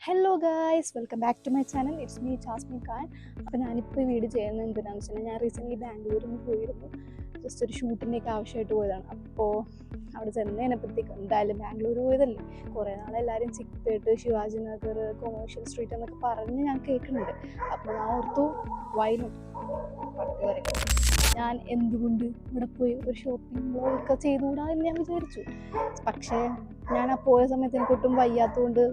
Hello guys, welcome back to my channel. It's me Jasmin Khan. അപ്പോൾ ഞാനിപ്പോൾ ഈ വീഡിയോ ചെയ്യുന്നത് എന്തിനാണെന്ന് വെച്ചാൽ ഞാൻ റീസെൻ്റ്ലി ബാംഗ്ലൂരിൽ നിന്ന് പോയിരുന്നു. ജസ്റ്റ് ഒരു ഷൂട്ടിൻ്റെയൊക്കെ ആവശ്യമായിട്ട് പോയതാണ്. അപ്പോൾ അവിടെ ചെന്നതിനപ്പോഴത്തേക്ക് എന്തായാലും ബാംഗ്ലൂർ പോയതല്ലേ, കുറേ നാളെല്ലാവരും ചിക്പേട്ട്, ശിവാജി നഗർ, കൊമേഴ്ഷ്യൽ സ്ട്രീറ്റ് എന്നൊക്കെ പറഞ്ഞ് ഞാൻ കേൾക്കുന്നുണ്ട്. അപ്പോൾ ഞാൻ ഓർത്തു വൈനോട്ട് ഞാൻ എന്തുകൊണ്ട് ഇവിടെ പോയി ഒരു ഷോപ്പിംഗ് വ്ളോഗൊക്കെ ചെയ്തുകൂടാ എന്ന് ഞാൻ വിചാരിച്ചു. പക്ഷേ ഞാൻ ആ പോയ സമയത്ത് എനിക്ക് ഒട്ടും വയ്യാത്തതുകൊണ്ട്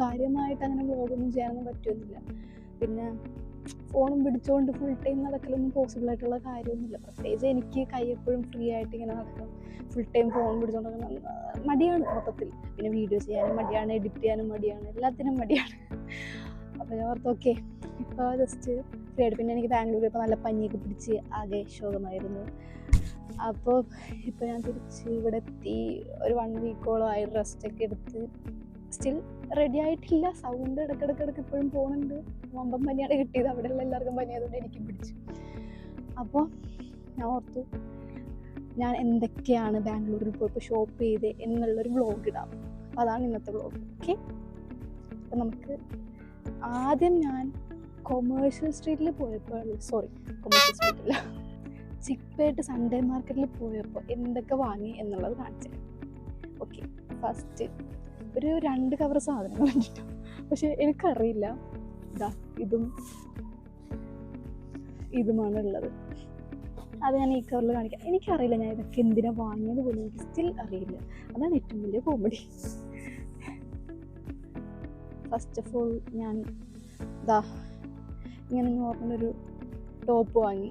കാര്യമായിട്ട് അങ്ങനെ വ്ളോഗൊന്നും ചെയ്യാനൊന്നും പറ്റുന്നില്ല. പിന്നെ ഫോണും പിടിച്ചുകൊണ്ട് ഫുൾ ടൈം നടക്കലൊന്നും പോസിബിൾ ആയിട്ടുള്ള കാര്യമൊന്നുമില്ല. പ്രത്യേകിച്ച് എനിക്ക് കൈ എപ്പോഴും ഫ്രീ ആയിട്ട് ഇങ്ങനെ നടക്കണം. ഫുൾ ടൈം ഫോൺ പിടിച്ചുകൊണ്ട് മടിയാണ് മൊത്തത്തിൽ. പിന്നെ വീഡിയോ ചെയ്യാനും മടിയാണ്, എഡിറ്റ് ചെയ്യാനും മടിയാണ്, എല്ലാത്തിനും മടിയാണ്. അപ്പോൾ ഞാൻ ഓർത്ത് ഓക്കെ ഇപ്പോൾ ജസ്റ്റ് ഫ്രീ ആയിട്ട്. പിന്നെ എനിക്ക് ബാംഗ്ലൂരിൽ ഇപ്പോൾ നല്ല പനിയൊക്കെ പിടിച്ച് ആകെ ശോകമായിരുന്നു. അപ്പോൾ ഇപ്പോൾ ഞാൻ തിരിച്ച് ഇവിടെ എത്തി. ഒരു 1 വീക്കോളമായി റെസ്റ്റൊക്കെ എടുത്ത്. സ്റ്റിൽ റെഡി ആയിട്ടില്ല. സൗണ്ട് ഇടയ്ക്കിടയ്ക്ക് ഇപ്പോഴും പോകുന്നുണ്ട്. വമ്പം പനിയാണ് കിട്ടിയത്. അവിടെയുള്ള എല്ലാവർക്കും പനി ആയതുകൊണ്ട് എനിക്കും പിടിച്ചു. അപ്പോൾ ഞാൻ ഓർത്തു ഞാൻ എന്തൊക്കെയാണ് ബാംഗ്ലൂരിൽ പോയപ്പോൾ ഷോപ്പ് ചെയ്ത് എന്നുള്ളൊരു വ്ളോഗ് ഇടാം. അപ്പോൾ അതാണ് ഇന്നത്തെ വ്ളോഗ്. ഓക്കെ, അപ്പോൾ നമുക്ക് ആദ്യം ഞാൻ കൊമേഴ്ഷ്യൽ സ്ട്രീറ്റിൽ പോയപ്പോൾ കൊമേഴ്ഷ്യൽ സ്ട്രീറ്റില്ല, ചിക്പേട്ട് സൺഡേ മാർക്കറ്റിൽ പോയപ്പോൾ എന്തൊക്കെ വാങ്ങി എന്നുള്ളത് കാണിച്ചു. ഓക്കെ, ഫസ്റ്റ് ഒരു 2 കവർ സാധനങ്ങൾ കണ്ടിട്ടു. പക്ഷെ എനിക്കറിയില്ല ഇതുമാണ് ഉള്ളത്. അത് ഞാൻ ഈ കവറിൽ കാണിക്കാം. എനിക്കറിയില്ല ഞാൻ ഇതൊക്കെ എന്തിനാ വാങ്ങിയത് പോലും എനിക്ക് സ്റ്റിൽ അറിയില്ല. അതാണ് ഏറ്റവും വലിയ കോമഡി. ഫസ്റ്റ് ഓഫ് ഓൾ ഞാൻ ഇങ്ങനെ നോർമലൊരു ടോപ്പ് വാങ്ങി.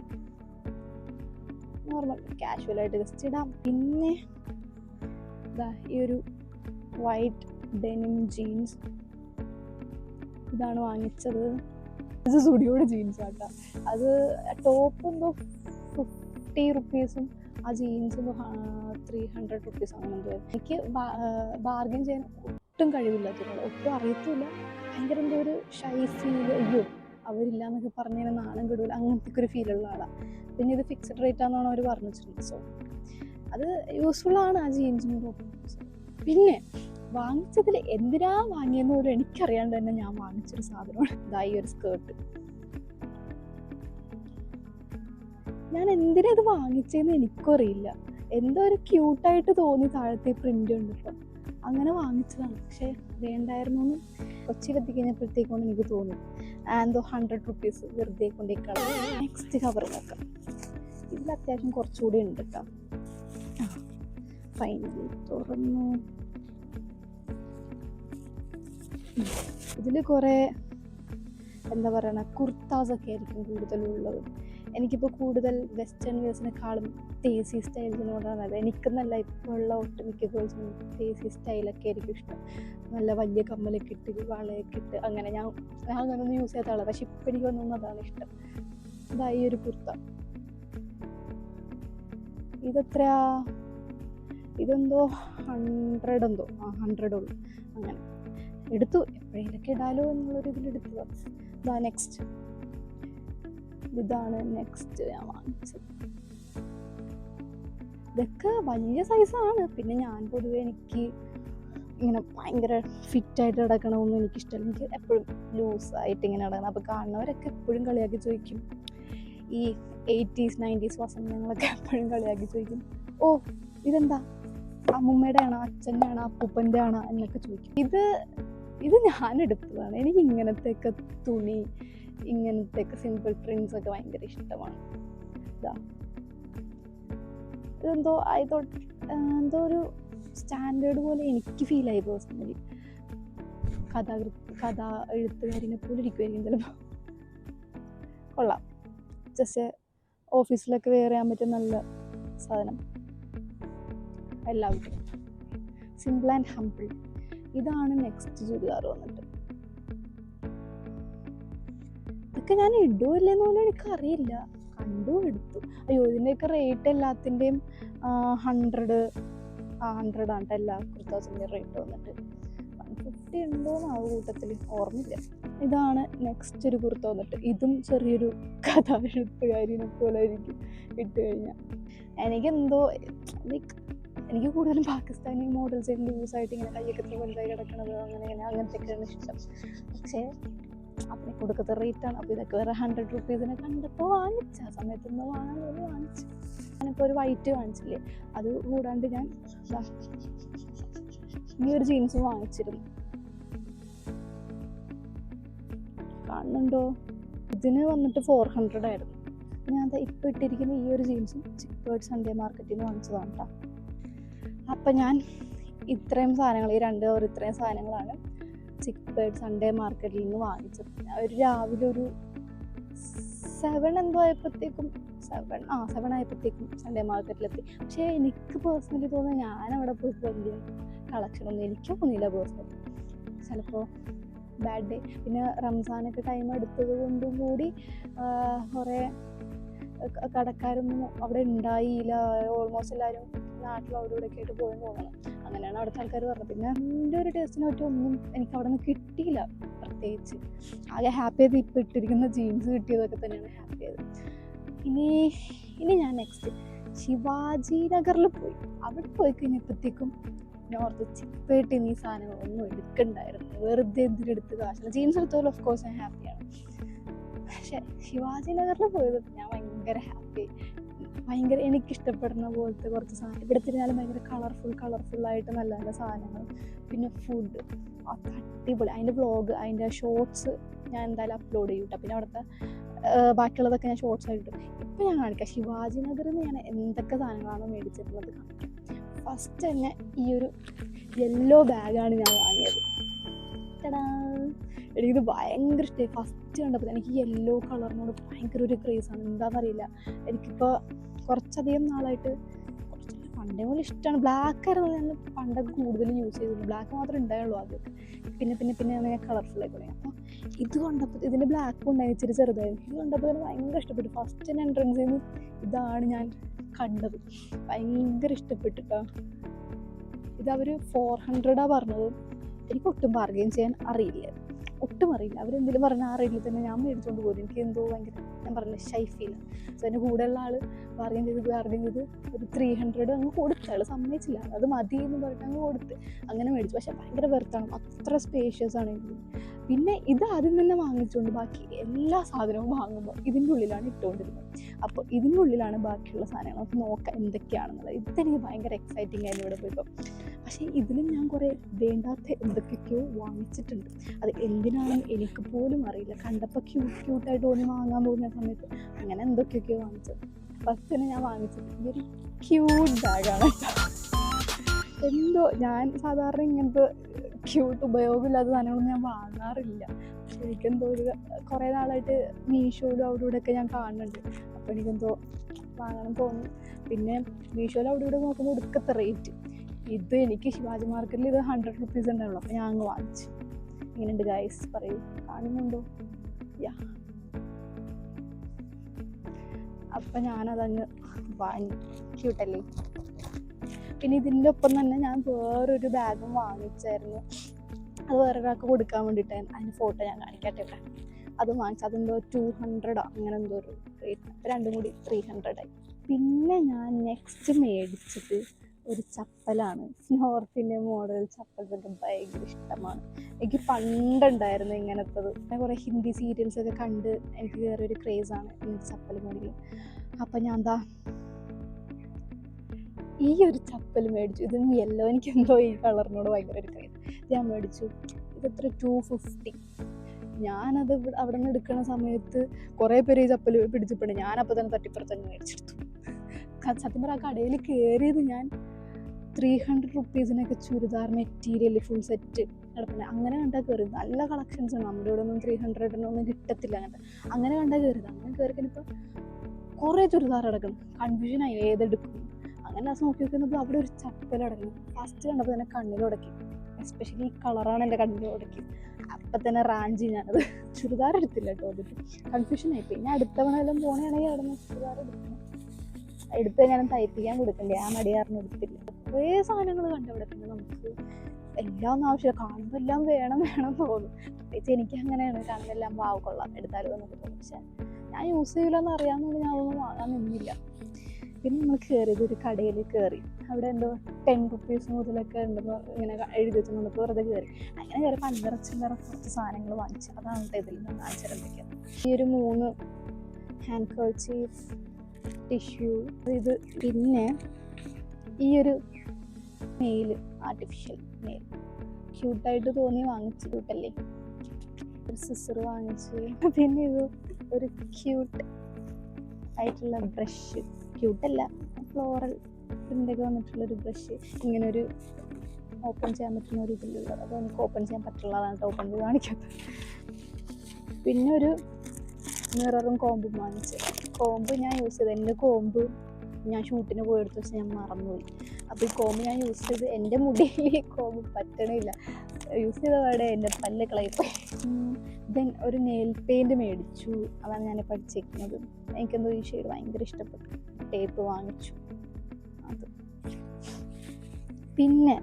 നോർമൽ കാഷ്വലായിട്ട് ജസ്റ്റ് ഇടാം. പിന്നെ ഈ ഒരു വൈറ്റ് ഡെനിം ജീൻസ് ഇതാണ് വാങ്ങിച്ചത്. ഇത് സ്റ്റുഡിയോയുടെ ജീൻസ് ആട്ടോ. അത് ടോപ്പ് എന്തോ 50 റുപ്പീസും ആ ജീൻസ് എന്തോ 300 റുപ്പീസ് അങ്ങനെ എന്തോ. എനിക്ക് ബാർഗൻ ചെയ്യാൻ ഒട്ടും കഴിവില്ലാത്തതുകൊണ്ട് ഒട്ടും അറിയത്തില്ല. ഭയങ്കര എന്തോ ഒരു ഷൈ ഫീൽ. അയ്യോ അവരില്ല എന്നൊക്കെ പറഞ്ഞു കഴിഞ്ഞാൽ നാണം കെടൂല, അങ്ങനത്തെ ഒരു ഫീലുള്ള ആളാണ്. പിന്നെ ഇത് ഫിക്സഡ് റേറ്റ് ആണെന്നാണ് അവർ പറഞ്ഞു വെച്ചിട്ടുണ്ട്. സോ അത് യൂസ്ഫുള്ളാണ് ആ ജീൻസിനും ടോപ്പും. പിന്നെ വാങ്ങിച്ചതിൽ എന്തിനാ വാങ്ങിയെന്ന് പോലും എനിക്കറിയാണ്ട് തന്നെ ഞാൻ വാങ്ങിച്ചൊരു സാധനമാണ് ഈ ഒരു സ്കേർട്ട്. ഞാൻ എന്തിനാ ഇത് വാങ്ങിച്ചതെന്ന് എനിക്കും അറിയില്ല. എന്തോ ഒരു ക്യൂട്ടായിട്ട് തോന്നി. താഴത്തെ പ്രിന്റ് കണ്ടിട്ട് അങ്ങനെ വാങ്ങിച്ചതാണ്. പക്ഷെ വേണ്ടായിരുന്നു എന്ന് കൊച്ചിയിലെത്തി കഴിഞ്ഞപ്പോഴത്തേക്കാണ് എനിക്ക് തോന്നി. എന്തോ 100 റുപ്പീസ് വെറുതെ കൊണ്ടേക്കാണ്. നെക്സ്റ്റ് കവർ നോക്കാം. ഇതിൽ അത്യാവശ്യം കുറച്ചുകൂടി ഉണ്ട് കേട്ടോ. ഫൈനലി തുറന്നു. ഇതിൽ കുറേ എന്താ പറയണ കുർത്താസൊക്കെ ആയിരിക്കും കൂടുതലുള്ളത്. എനിക്കിപ്പോൾ കൂടുതൽ വെസ്റ്റേൺ വേഴ്സിനെക്കാളും തേസി സ്റ്റൈൽസിനോടാണ് അത്. എനിക്കെന്നല്ല, ഇപ്പോൾ ഉള്ള ഒട്ടുമിക്ക ഗേൾസിനും തേസി സ്റ്റൈലൊക്കെ ആയിരിക്കും ഇഷ്ടം. നല്ല വലിയ കമ്മലൊക്കെ ഇട്ട് വളയൊക്കെ ഇട്ട് അങ്ങനെ. ഞാൻ അങ്ങനെയൊന്നും യൂസ് ചെയ്യാത്ത ആളാണ്. പക്ഷെ ഇപ്പം എനിക്ക് തോന്നുന്നു അതാണ് ഇഷ്ടം. ഈ ഒരു കുർത്ത ഇതെത്രയാ? ഇതെന്തോ 100 എന്തോ 100 ഉള്ളൂ. അങ്ങനെ എടുത്തു. എപ്പോഴേലൊക്കെ ഇടാലോ എന്നുള്ളൊരു ഇതിലെടുത്തത്. നെക്സ്റ്റ് ഇതാണ് നെക്സ്റ്റ് ഞാൻ വാങ്ങിച്ചത്. ഇതൊക്കെ വലിയ സൈസാണ്. പിന്നെ ഞാൻ പൊതുവെ എനിക്ക് ഇങ്ങനെ ഭയങ്കര ഫിറ്റായിട്ട് കിടക്കണമെന്നും എനിക്കിഷ്ടമല്ല. എനിക്ക് എപ്പോഴും ലൂസായിട്ട് ഇങ്ങനെ കിടക്കണം. അപ്പോൾ കാണുന്നവരൊക്കെ എപ്പോഴും കളിയാക്കി ചോദിക്കും. ഈ 80s 90s വസന്തങ്ങളൊക്കെ എപ്പോഴും കളിയാക്കി ചോദിക്കും, ഓ ഇതെന്താ അമ്മൂമ്മയുടെ ആണോ, അച്ഛൻ്റെ ആണോ, അപ്പൂപ്പൻ്റെ ആണോ എന്നൊക്കെ ചോദിക്കും. ഇത് ഞാൻ എടുത്തതാണ്. എനിക്ക് ഇങ്ങനത്തെയൊക്കെ തുണി, ഇങ്ങനത്തെയൊക്കെ സിമ്പിൾ പ്രിൻസ് ഒക്കെ ഭയങ്കര ഇഷ്ടമാണ്. ഇതെന്തോ എന്തോ ഒരു സ്റ്റാൻഡേർഡ് പോലെ എനിക്ക് ഫീലായി പേഴ്സണലി. കഥ എഴുത്തുകാരിനെ പോലെ ഇരിക്കുമായിരിക്കും ചിലപ്പോൾ. കൊള്ളാം. ജസ്റ്റ് ഓഫീസിലൊക്കെ വെയർ ചെയ്യാൻ പറ്റിയ നല്ല സാധനം. എല്ലാവർക്കും സിമ്പിൾ ആൻഡ് ഹംപിൾ. ഇതാണ് നെക്സ്റ്റ് ചുരിദാർ വന്നിട്ട്. ഇതൊക്കെ ഞാൻ ഇടുകയില്ലെന്ന് പോലും എനിക്കറിയില്ല. കണ്ടു എടുത്തു. അയ്യോ ഇതിൻ്റെയൊക്കെ റേറ്റ് എല്ലാത്തിൻ്റെയും 100 ആണ് എല്ലാ കുർത്താസിൻ്റെ റേറ്റ് വന്നിട്ട്. 150 ഉണ്ടോയെന്നാവും കൂട്ടത്തിൽ, ഓർമ്മയില്ല. ഇതാണ് നെക്സ്റ്റ് ഒരു കുർത്ത വന്നിട്ട്. ഇതും ചെറിയൊരു കഥ എഴുത്തുകാരിനെ പോലെ ആയിരിക്കും ഇട്ട് കഴിഞ്ഞാൽ. എനിക്കെന്തോ ലൈക്ക് എനിക്ക് കൂടുതലും പാകിസ്ഥാനി മോഡൽസ് ലൂസായിട്ട് ഇങ്ങനെ കയ്യൊക്കെ ഇത്ര വലുതായി കിടക്കണത് അങ്ങനത്തെയൊക്കെയാണ് ഇഷ്ടം. പക്ഷേ അതിന് കൊടുക്കത്തെ റേറ്റാണ്. അപ്പോൾ ഇതൊക്കെ വേറെ 100 റുപ്പീസിനെ കണ്ടപ്പോൾ വാങ്ങിച്ച ആ സമയത്തൊന്ന് വാങ്ങിച്ചു. ഞാനിപ്പോൾ ഒരു വൈറ്റ് കാണിച്ചില്ലേ, അത് കൂടാണ്ട് ഞാൻ ഈ ഒരു ജീൻസും വാങ്ങിച്ചിരുന്നു. കാണുന്നുണ്ടോ? ഇതിന് വന്നിട്ട് 400 ആയിരുന്നു. ഞാൻ ഇപ്പോൾ ഇട്ടിരിക്കുന്ന ഈ ഒരു ജീൻസും ചിക്പേർഡ് സൺഡേ മാർക്കറ്റിൽ നിന്ന് വാങ്ങിച്ചതാണ് കേട്ടോ. അപ്പം ഞാൻ ഇത്രയും സാധനങ്ങൾ, ഈ 2 or ഇത്രയും സാധനങ്ങളാണ് ചിക്പേർഡ് സൺഡേ മാർക്കറ്റിൽ നിന്ന് വാങ്ങിച്ചത്. ഒരു രാവിലെ ഒരു 7 ആയപ്പോഴത്തേക്കും സൺഡേ മാർക്കറ്റിലെത്തി. പക്ഷേ എനിക്ക് പേഴ്സണലി തോന്നുന്നത് ഞാൻ അവിടെ പോയിട്ട് വലിയ കളക്ഷനൊന്നും എനിക്ക് തോന്നിയില്ല പേഴ്സണലി. ചിലപ്പോൾ ബാഡ് ഡേ, പിന്നെ റംസാനൊക്കെ ടൈം എടുത്തത് കൊണ്ടും കൂടി കുറേ കടക്കാരൊന്നും അവിടെ ഉണ്ടായില്ല. ഓൾമോസ്റ്റ് എല്ലാവരും നാട്ടിൽ അവിടെ ഇവിടെയൊക്കെ ആയിട്ട് പോയെന്ന് തോന്നണം. അങ്ങനെയാണ് അവിടുത്തെ ആൾക്കാർ പറഞ്ഞത്. പിന്നെ എൻ്റെ ഒരു ടേസ്റ്റിനെ പറ്റി ഒന്നും എനിക്ക് അവിടെ നിന്ന് കിട്ടിയില്ല പ്രത്യേകിച്ച്. ആകെ ഹാപ്പി ആയത് ഇപ്പോൾ ഇട്ടിരിക്കുന്ന ജീൻസ് കിട്ടിയതൊക്കെ തന്നെയാണ് ഹാപ്പി ആയത്. ഇനി ഞാൻ നെക്സ്റ്റ് ശിവാജി നഗറിൽ പോയി. അവിടെ പോയി കഴിഞ്ഞപ്പോഴത്തേക്കും നോർത്ത് ചിക്പേട്ടിൽ നിന്ന് ഈ സാധനങ്ങളൊന്നും എടുക്കണ്ടായിരുന്നു. വെറുതെ എന്തിനെടുത്ത് കാശില്ല. ജീൻസ് എടുത്തോളം ഓഫ് കോഴ്സ് ഞാൻ ഹാപ്പിയാണ്. പക്ഷേ ശിവാജി നഗറിൽ പോയത് ഞാൻ ഭയങ്കര ഹാപ്പി. ഭയങ്കര എനിക്കിഷ്ടപ്പെടുന്ന പോലത്തെ കുറച്ച് സാധനം ഇവിടെ തിരിഞ്ഞാലും ഭയങ്കര കളർഫുള്ളായിട്ട് നല്ല നല്ല സാധനങ്ങൾ. പിന്നെ ഫുഡ് അത് അടിപൊളി. അതിൻ്റെ വ്ളോഗ്, അതിൻ്റെ ഷോർട്സ് ഞാൻ എന്തായാലും അപ്ലോഡ് ചെയ്യും കേട്ടോ. പിന്നെ അവിടുത്തെ ബാക്കിയുള്ളതൊക്കെ ഞാൻ ഷോർട്സ് ആയിട്ട് ഇപ്പം ഞാൻ കാണിക്കാം. ശിവാജി നഗറിൽ നിന്ന് ഞാൻ എന്തൊക്കെ സാധനങ്ങളാണ് മേടിച്ചിരുന്നത് കാണിക്കാം. ഫസ്റ്റ് തന്നെ ഈ ഒരു യെല്ലോ ബാഗാണ് ഞാൻ വാങ്ങിയത്. എനിക്കിത് ഭയങ്കര ഇഷ്ടമായി. ഫസ്റ്റ് കണ്ടപ്പോൾ എനിക്ക് യെല്ലോ കളറിനോട് ഭയങ്കര ഒരു ക്രേസാണ്. എന്താണെന്നറിയില്ല, എനിക്കിപ്പോൾ കുറച്ചധികം നാളായിട്ട് പണ്ടേ പോലെ ഇഷ്ടമാണ്. ബ്ലാക്ക് ആയിരുന്നു ഞാൻ പണ്ടൊക്കെ കൂടുതലും യൂസ് ചെയ്തിരുന്നു. ബ്ലാക്ക് മാത്രമേ ഉണ്ടായുള്ളൂ ആദ്യമൊക്കെ. പിന്നെ ഞാൻ കളർഫുള്ളായി തുടങ്ങി. അപ്പോൾ ഇത് കണ്ടപ്പോൾ ഇതിൻ്റെ ബ്ലാക്ക് ഉണ്ടായി ഇച്ചിരി ചെറുതായിരുന്നു. ഇത് കണ്ടപ്പോൾ തന്നെ ഭയങ്കര ഇഷ്ടപ്പെട്ടു. ഫസ്റ്റ് തന്നെ എൻട്രൻസിൽ നിന്ന് ഇതാണ് ഞാൻ കണ്ടത്. ഭയങ്കര ഇഷ്ടപ്പെട്ടിട്ടോ. ഇതവർ 400 പറഞ്ഞത്. എനിക്ക് ഒട്ടും ബാർഗെയിൻ ചെയ്യാൻ അറിയില്ല. അവരെന്തെങ്കിലും പറഞ്ഞാൽ ആ റേറ്റിൽ തന്നെ ഞാൻ മേടിച്ചുകൊണ്ട് പോകും. എനിക്ക് എന്തോ ഭയങ്കര, ഞാൻ പറഞ്ഞില്ല, ഷൈ ഫീലാണ്. സോ എൻ്റെ കൂടെയുള്ള ആൾ ബാർഗെയിൻ ചെയ്ത് ഒരു 300 അങ്ങ് കൊടുത്താൾ സമ്മതിച്ചില്ല. അത് മതി എന്ന് പറഞ്ഞിട്ട് അങ്ങ് കൊടുത്ത് അങ്ങനെ മേടിച്ചു. പക്ഷേ ഭയങ്കര വെർത്താണ്, അത്ര സ്പേഷ്യസ് ആണ് എനിക്ക്. പിന്നെ ഇത് ആദ്യം തന്നെ വാങ്ങിച്ചുകൊണ്ട് ബാക്കി എല്ലാ സാധനവും വാങ്ങുമ്പോൾ ഇതിൻ്റെ ഉള്ളിലാണ് ഇട്ടുകൊണ്ടിരുന്നത്. അപ്പോൾ ഇതിൻ്റെ ഉള്ളിലാണ് ബാക്കിയുള്ള സാധനങ്ങൾ നമുക്ക് നോക്കാം എന്തൊക്കെയാണെന്നുള്ളത്. ഇതെനിക്ക് ഭയങ്കര എക്സൈറ്റിംഗ് ആയിരുന്നു ഇവിടെ പോയപ്പോൾ. പക്ഷേ ഇതിലും ഞാൻ കുറേ വേണ്ടാത്ത എന്തൊക്കെയൊക്കെയോ വാങ്ങിച്ചിട്ടുണ്ട്. അത് എന്തിനാണെന്ന് എനിക്ക് പോലും അറിയില്ല. കണ്ടപ്പോൾ ക്യൂട്ടായിട്ട് വാങ്ങാൻ തോന്നിയ സമയത്ത് അങ്ങനെ എന്തൊക്കെയൊക്കെയോ വാങ്ങിച്ചത്. ഫസ്റ്റ് തന്നെ ഞാൻ വാങ്ങിച്ചത് ഈ ഒരു ക്യൂട്ട് ബാഗാണ്. എന്തോ ഞാൻ സാധാരണ ഇങ്ങനത്തെ ക്യൂട്ട് ഉപയോഗമില്ലാത്ത സാധനങ്ങളൊന്നും ഞാൻ വാങ്ങാറില്ല. പക്ഷെ എനിക്കെന്തോ ഒരു കുറേ നാളായിട്ട് മീഷോയിലും അവിടെ ഇവിടെയൊക്കെ ഞാൻ കാണുന്നുണ്ട്. അപ്പോൾ എനിക്കെന്തോ വാങ്ങണം തോന്നുന്നു. പിന്നെ മീഷോയിൽ അവിടെ ഇവിടെ നോക്കുമ്പോൾ ഒടുക്കത്തെ റേറ്റ്. ഇത് എനിക്ക് ശിവാജി മാർക്കറ്റിൽ ഇത് 100 റുപ്പീസ് ഉണ്ടാവുള്ളൂ. അപ്പോൾ ഞാൻ അങ്ങ് വാങ്ങിച്ചു. ഇങ്ങനെയുണ്ട് ഗൈസ്, പറയൂ, കാണുന്നുണ്ടോ? യാ, അപ്പം ഞാനതങ്ങ് വാങ്ങി. ക്യൂട്ടല്ലേ? പിന്നെ ഇതിൻ്റെ ഒപ്പം തന്നെ ഞാൻ വേറൊരു ബാഗും വാങ്ങിച്ചായിരുന്നു. അത് വേറൊരാൾക്ക് കൊടുക്കാൻ വേണ്ടിയിട്ടായിരുന്നു. അതിൻ്റെ ഫോട്ടോ ഞാൻ കാണിക്കട്ടെ ഇവിടെ. അതും വാങ്ങിച്ചു. അതെന്തോ 200 അങ്ങനെ എന്തോ ഒരു റേറ്റ്. രണ്ടും കൂടി 300 ആയി. പിന്നെ ഞാൻ നെക്സ്റ്റ് മേടിച്ചത് ഒരു ചപ്പലാണ്. നോർത്ത് ഇന്ത്യൻ മോഡൽ ചപ്പൽസൊക്കെ ഭയങ്കര ഇഷ്ടമാണ്. എനിക്ക് പണ്ടുണ്ടായിരുന്നു ഇങ്ങനത്തത്. ഞാൻ കുറേ ഹിന്ദി സീരിയൽസൊക്കെ കണ്ട് എനിക്ക് വേറെ ഒരു ക്രേസാണ് ഇങ്ങനത്തെ ചപ്പൽ മോഡൽ. അപ്പം ഞാൻ ഈ ഒരു ചപ്പൽ മേടിച്ചു. ഇത് യെല്ലോ, എനിക്കെന്തോ ഈ കളറിനോട് ഭയങ്കര ഒരു ക്രേസ്. ഞാൻ മേടിച്ചു. ഇതെത്ര 250. ഞാനത് അവിടെ നിന്ന് എടുക്കുന്ന സമയത്ത് കുറേ പേര് ഈ ചപ്പൽ പിടിച്ചപ്പോഴുണ്ട്. ഞാനപ്പോൾ തന്നെ തട്ടിപ്പുറത്തന്നെ മേടിച്ചെടുത്തു. സത്യം പറഞ്ഞാൽ ആ കടയിൽ കയറിയത് ഞാൻ 300 റുപ്പീസിനൊക്കെ ചുരിദാർ മെറ്റീരിയൽ ഫുൾ സെറ്റ് കിടക്കുന്നത് അങ്ങനെ കണ്ടാൽ കയറിയത്. നല്ല കളക്ഷൻസ് ആണ്. നമ്മുടെ ഇവിടെ ഒന്നും 300 കിട്ടത്തില്ല. അങ്ങനെ കണ്ടാൽ കയറിയത്. അങ്ങനെ കയറിക്കഴിഞ്ഞപ്പോൾ കുറേ ചുരിദാർ കിടക്കണം. കൺഫ്യൂഷനായി ഏതെടുക്കും. അങ്ങനെ ആ നോക്കി നോക്കുന്നപ്പോൾ അവിടെ ഒരു ചപ്പൽ കിടക്കണം. ഫസ്റ്റ് കണ്ടപ്പോൾ തന്നെ കണ്ണിലുടക്കി. എസ്പെഷ്യലി ഈ കളറാണ് എൻ്റെ കണ്ണിലുടക്കി. അപ്പം തന്നെ റാഞ്ചി ഞാനത്. ചുരിദാർ എടുത്തില്ല കേട്ടോ. അതിട്ട് കൺഫ്യൂഷനായി. പിന്നെ അടുത്തവണെല്ലാം പോകണമെങ്കിൽ അവിടെ നിന്ന് ചുരിദാർ എടുത്ത് ഞാൻ തയ്പ്പിക്കാൻ കൊടുക്കണ്ടേ, ആ മടിയാറിന് എടുത്തില്ല. കുറേ സാധനങ്ങൾ കണ്ടവിടെ. പിന്നെ നമുക്ക് എല്ലാം ഒന്നും ആവശ്യമില്ല. കാണുമ്പോൾ എല്ലാം വേണം തോന്നും. പ്രത്യേകിച്ച് എനിക്ക് അങ്ങനെയാണ്. കാണുമ്പോൾ എല്ലാം കൊള്ളാം എടുത്താലോ എന്നൊക്കെ തോന്നും. പക്ഷെ ഞാൻ യൂസ് ചെയ്യില്ലെന്ന് അറിയാവുന്നതുകൊണ്ട് ഞാൻ അതൊന്നും വാങ്ങാൻ നിന്നില്ല. പിന്നെ നമ്മൾ കയറിയത് ഒരു കടയിൽ കയറി. അവിടെ എന്തോ 10 റുപ്പീസ് മുതലൊക്കെ ഉണ്ടെന്ന് ഇങ്ങനെ എഴുതി വെച്ച് നമുക്ക് വെറുതെ കയറി. അങ്ങനെ കയറി അല്ലറ ചില്ലറ കുറച്ച് സാധനങ്ങൾ വാങ്ങിച്ചു. അതാണ് ഇതിൽ ഞാൻ കാണിച്ചിരുന്നത്. ഈ ഒരു 3 ഹാൻഡ് കർച്ചീഫ്, ടിഷ്യൂ, ഇത്. പിന്നെ ഈ ഒരു നെയിൽ, ആർട്ടിഫിഷ്യൽ നെയിൽ ക്യൂട്ടായിട്ട് തോന്നി വാങ്ങിച്ചു. ക്യൂട്ടല്ലേ? ഒരു സിസർ വാങ്ങിച്ചു. പിന്നെ ഇത് ഒരു ക്യൂട്ട് ആയിട്ടുള്ള ബ്രഷ്, ക്യൂട്ടല്ല, ഫ്ലോറൽ പ്രിൻ്റൊക്കെ വന്നിട്ടുള്ളൊരു ബ്രഷ്. ഇങ്ങനെ ഒരു ഓപ്പൺ ചെയ്യാൻ പറ്റുന്ന ഒരു ഇതിലുള്ളത്. അത് എനിക്ക് ഓപ്പൺ ചെയ്യാൻ പറ്റുള്ളതാണ്, ഓപ്പൺ ചെയ്ത് കാണിക്കാത്തത്. പിന്നെ ഒരു മിററും കോമ്പും വാങ്ങിച്ചു. കോമ്പ് ഞാൻ യൂസ് ചെയ്ത്, എൻ്റെ കോമ്പ് ഞാൻ ഷൂട്ടിന് പോയെടുത്ത് വെച്ച് ഞാൻ മറന്നുപോയി. അപ്പോൾ ഈ കോമ്പ് ഞാൻ യൂസ് ചെയ്ത് എൻ്റെ മുടിയിൽ ഈ കോമ്പ് പറ്റണില്ല. യൂസ് ചെയ്ത പാടെ എൻ്റെ പല്ല് കളയിപ്പോയി. ദെൻ ഒരു നെയിൽ പെയിൻറ് മേടിച്ചു. അതാണ് ഞാൻ പഠിച്ചിരിക്കുന്നത്. എനിക്കെന്തോ ഈ ഷെയ്ഡ് ഭയങ്കര ഇഷ്ടപ്പെട്ടു. ടേപ്പ് വാങ്ങിച്ചു. അത് പിന്നെ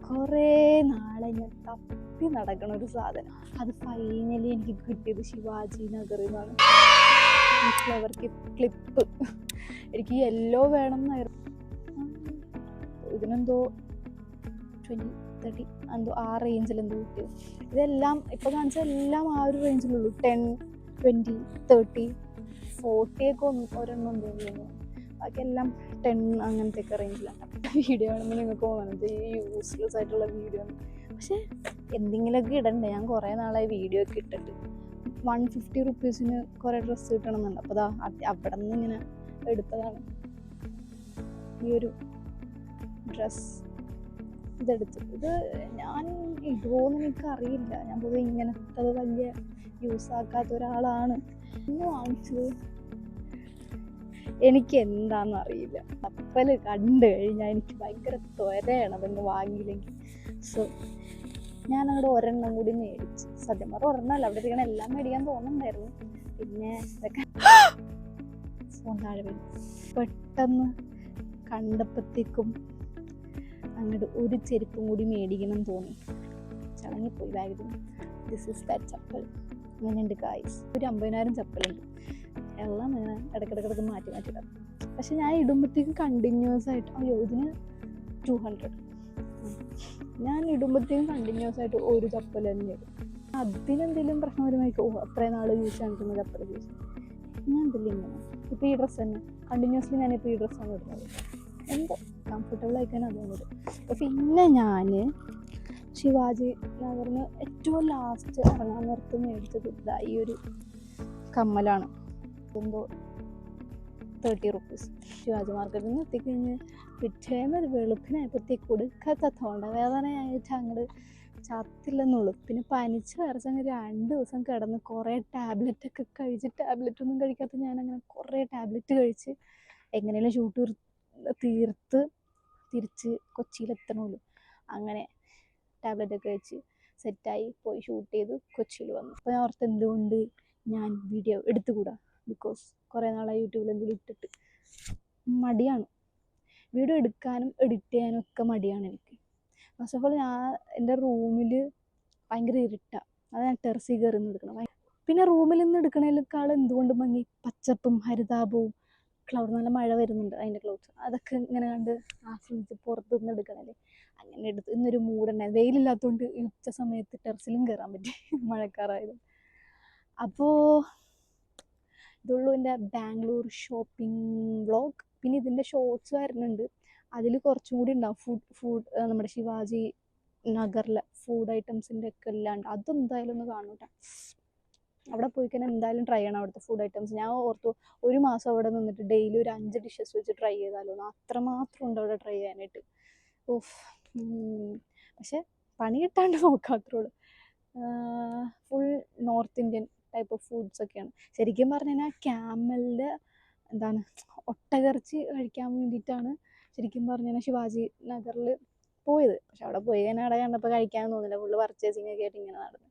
കുറേ നാളെ ഞാൻ തപ്പി നടക്കണ ഒരു സാധനം, അത് ഫൈനലി എനിക്ക് കിട്ടിയത് ശിവാജി നഗറിൽ നിന്നാണ്. Flower clip. എനിക്ക് യെല്ലോ വേണം എന്നായിരുന്നു. ഇതിനെന്തോ 20-30 എന്തോ ആ റേഞ്ചിലെന്തോ കിട്ടിയത്. ഇതെല്ലാം ഇപ്പോൾ കാണിച്ച എല്ലാം ആ ഒരു റേഞ്ചിലുള്ളൂ. 10, 20, 30, 40 ഒക്കെ ഒരെണ്ണം തോന്നുന്നു. ബാക്കിയെല്ലാം 10 അങ്ങനത്തെ ഒക്കെ റേഞ്ചിലാണ്. വീഡിയോ ആണെങ്കിൽ നിങ്ങൾക്ക് തോന്നുന്നത് ഈ യൂസ്ലെസ് ആയിട്ടുള്ള വീഡിയോ ആണ്. പക്ഷെ എന്തെങ്കിലുമൊക്കെ ഇടണ്ടേ? ഞാൻ കുറേ നാളായി വീഡിയോ ഒക്കെ ഇട്ടിട്ട്. 150 റുപ്പീസിന് കുറേ ഡ്രസ്സ് കിട്ടണമെന്നുണ്ട്. അപ്പോൾ അവിടെ നിന്ന് ഇങ്ങനെ എടുത്തതാണ് ഈ ഒരു ഡ്രസ്സ്. ഇതെടുത്തു. ഇത് ഞാൻ ഇടുമോയെന്ന് എനിക്കറിയില്ല. ഞാൻ പൊതുവെ ഇങ്ങനത്തെ വലിയ യൂസ് ആക്കാത്ത ഒരാളാണ്. ഇന്ന് വാങ്ങിച്ചത് എനിക്ക് എന്താണെന്നറിയില്ല. കപ്പൽ കണ്ടു കഴിഞ്ഞാൽ എനിക്ക് ഭയങ്കര ത്വരയാണ് അതൊന്ന് വാങ്ങിയില്ലെങ്കിൽ. സോ ഞാനവിടെ ഒരെണ്ണം കൂടി മേടിച്ചു. സത്യം പറഞ്ഞാൽ ഒരെണ്ണമല്ല, അവിടെ ഇരിക്കണ എല്ലാം മേടിക്കാൻ തോന്നുന്നുണ്ടായിരുന്നു. പിന്നെ ഇതൊക്കെ ഫോൺ താഴെ വീണു. പെട്ടെന്ന് കണ്ടപ്പോഴത്തേക്കും അങ്ങോട്ട് ഒരു ചെരുപ്പും കൂടി മേടിക്കണം തോന്നി. ചടങ്ങിപ്പോയി ബാഗിൽ. This is that chappal. അങ്ങനെയുണ്ട് ഗായ്സ്. ഒരു 50,000 ചപ്പലുണ്ട്. എല്ലാം അങ്ങനെ ഇടയ്ക്കിടയ്ക്ക് മാറ്റി ഇടാം. പക്ഷെ ഞാൻ ഇടുമ്പോഴത്തേക്കും കണ്ടിന്യൂസ് ആയിട്ട്, അയ്യോ ഇതിന് 200, ഞാൻ ഇടുമ്പോഴത്തേക്കും കണ്ടിന്യൂസ് ആയിട്ട് ഒരു ചപ്പൽ തന്നെ ഇടും. അതിനെന്തെങ്കിലും പ്രശ്നം വരുമ്പോൾ അത്രയും നാൾ യൂസ് കാണിക്കുന്ന ചപ്പൽ യൂസ്. ഞാൻ എന്തെങ്കിലും ഇങ്ങനെ ഇപ്പോൾ ഈ ഡ്രസ്സ് തന്നെ കണ്ടിന്യൂസ്ലി ഞാനിപ്പോൾ ഈ ഡ്രസ്സാണ് ഇടുന്നത്. എന്തോ കംഫർട്ടബിൾ ആയിക്കാൻ അതുകൊണ്ട്. പിന്നെ ഞാൻ ശിവാജി നഗറിന് ഏറ്റവും ലാസ്റ്റ് ഇറങ്ങാൻ നിർത്തി മേടിച്ചത് ഈ ഒരു കമ്മലാണ്. എന്തോ 30 റുപ്പീസ്. ശിവാജി മാർക്കറ്റിൽ നിന്ന് എത്തിക്കഴിഞ്ഞ് പിറ്റേന്നൊരു വെളുപ്പിനായപ്പോഴത്തേക്ക് കൊടുക്കാത്ത തൊണ്ടവേദനയായിട്ട് അങ്ങോട്ട് ചത്തില്ലെന്നുള്ളൂ. പിന്നെ പനിച്ച് വരച്ചങ്ങ് 2 ദിവസം കിടന്ന് കുറേ ടാബ്ലറ്റൊക്കെ കഴിച്ച്, ടാബ്ലറ്റൊന്നും കഴിക്കാത്ത ഞാനങ്ങനെ കുറേ ടാബ്ലറ്റ് കഴിച്ച് എങ്ങനെയും ഷൂട്ട് തീർത്ത് തിരിച്ച് കൊച്ചിയിലെത്തണമല്ലോ. അങ്ങനെ ടാബ്ലറ്റൊക്കെ കഴിച്ച് സെറ്റായി പോയി ഷൂട്ട് ചെയ്ത് കൊച്ചിയിൽ വന്നു. അപ്പോൾ ഞാൻ ഓർത്ത് എന്തുകൊണ്ട് ഞാൻ വീഡിയോ എടുത്തുകൂടാ. ബിക്കോസ് കുറേ നാളായി യൂട്യൂബിൽ എന്തെങ്കിലും ഇട്ടിട്ട് മടിയാണ്. വീഡിയോ എടുക്കാനും എഡിറ്റ് ചെയ്യാനും ഒക്കെ മടിയാണ് എനിക്ക്. ഫസ്റ്റ് ഓഫ് ഓൾ ഞാൻ എൻ്റെ റൂമിൽ ഭയങ്കര ഇരുട്ടാണ്. അത് ഞാൻ ടെറസിൽ കയറി നിന്ന് എടുക്കണം. പിന്നെ റൂമിൽ നിന്ന് എടുക്കണേക്കാൾ എന്തുകൊണ്ട് ഭംഗി പച്ചപ്പും ഹരിതാപവും ക്ലൗഡ്. നല്ല മഴ വരുന്നുണ്ട്, അതിൻ്റെ ക്ലൗഡ്സ് അതൊക്കെ ഇങ്ങനെ കണ്ട് ആസ്വദിച്ച് പുറത്തു നിന്ന് എടുക്കണല്ലേ. അങ്ങനെ എടുത്ത് ഇന്നൊരു മൂടുണ്ടായി. വെയിലില്ലാത്തതുകൊണ്ട് ഉച്ച സമയത്ത് ടെറസിലും കയറാൻ പറ്റി, മഴക്കാറായത്. അപ്പോൾ ഇതുള്ളൂ എൻ്റെ ബാംഗ്ലൂർ ഷോപ്പിംഗ് വ്ളോഗ്. പിന്നെ ഇതിൻ്റെ ഷോർട്സ് വരുന്നുണ്ട്, അതിൽ കുറച്ചും കൂടി ഉണ്ടാവും. ഫുഡ് നമ്മുടെ ശിവാജി നഗറിലെ ഫുഡ് ഐറ്റംസിൻ്റെ ഒക്കെ എല്ലാം ഉണ്ട്. അതെന്തായാലും ഒന്ന് കാണൂട്ടെ. അവിടെ പോയി കഴിഞ്ഞാൽ എന്തായാലും ട്രൈ ചെയ്യണം അവിടുത്തെ ഫുഡ് ഐറ്റംസ്. ഞാൻ ഓർത്തു ഒരു മാസം അവിടെ നിന്നിട്ട് ഡെയിലി ഒരു 5 ഡിഷസ് വെച്ച് ട്രൈ ചെയ്താലോ. അത്രമാത്രം ഉണ്ട് അവിടെ ട്രൈ ചെയ്യാനായിട്ട്. ഓഫ്. പക്ഷെ പണി കിട്ടാണ്ട് നോക്കാത്രേ ഉള്ളൂ. Full north Indian type of foods ഒക്കെയാണ്. ശരിക്കും പറഞ്ഞു കഴിഞ്ഞാൽ ക്യാമലിൻ്റെ എന്താണ് ഒട്ടകർച്ചി കഴിക്കാൻ വേണ്ടിയിട്ടാണ് ശരിക്കും പറഞ്ഞു കഴിഞ്ഞാൽ ശിവാജി നഗറിൽ പോയത്. പക്ഷെ അവിടെ പോയി കഴിഞ്ഞാൽ അവിടെ കണ്ടപ്പോൾ കഴിക്കാൻ തോന്നില്ല. ഫുള്ള് പർച്ചേസിങ് ഒക്കെ ആയിട്ട് ഇങ്ങനെ നടന്നു.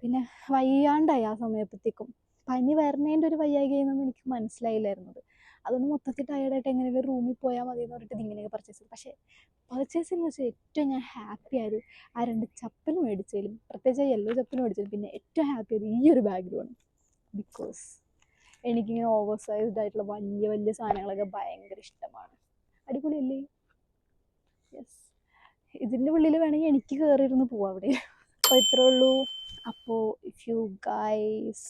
പിന്നെ വയ്യാണ്ടായി ആ സമയത്തേക്കും. പനി വരണേൻ്റെ ഒരു വയ്യായ്കയെന്നൊന്നും എനിക്ക് മനസ്സിലായില്ലായിരുന്നത്. അതുകൊണ്ട് മൊത്തത്തിൽ ടയർഡായിട്ട് എങ്ങനെയും റൂമിൽ പോയാൽ മതി എന്ന് പറഞ്ഞിട്ട് ഇതിങ്ങനെയൊക്കെ പർച്ചേസ് ചെയ്തു. പക്ഷേ പർച്ചേസിങ് വെച്ചാൽ ഏറ്റവും ഞാൻ ഹാപ്പി ആയത് ആ 2 ചപ്പൽ മേടിച്ചതിലും, പ്രത്യേകിച്ച് യെല്ലോ ചപ്പൽ മേടിച്ചതിലും, പിന്നെ ഏറ്റവും ഹാപ്പി ആയത് ഈ ഒരു ബാഗിലുമാണ്. ബിക്കോസ് എനിക്കിങ്ങനെ ഓവർ സൈസ്ഡ് ആയിട്ടുള്ള വലിയ വലിയ സാധനങ്ങളൊക്കെ ഭയങ്കര ഇഷ്ടമാണ്. അടിപൊളിയല്ലേ? യെസ്. ഇതിൻ്റെ ഉള്ളിൽ വേണമെങ്കിൽ എനിക്ക് കയറിയിരുന്ന് പോവാം അവിടെ. അപ്പോൾ ഇത്രേ ഉള്ളൂ. അപ്പോൾ if you guys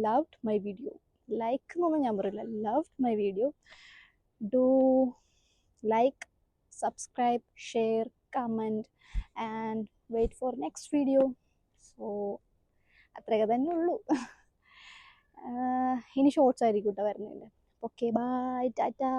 loved my video, like എന്നൊന്നും ഞാൻ പറയില്ല, loved my video, do like, subscribe, share, comment and wait for next video. So അത്രയൊക്കെ തന്നെ ഉള്ളൂ. ഇനി ഷോർട്സ് ആയിരിക്കും കേട്ടോ വരുന്നുണ്ട്. Okay, bye, Tata.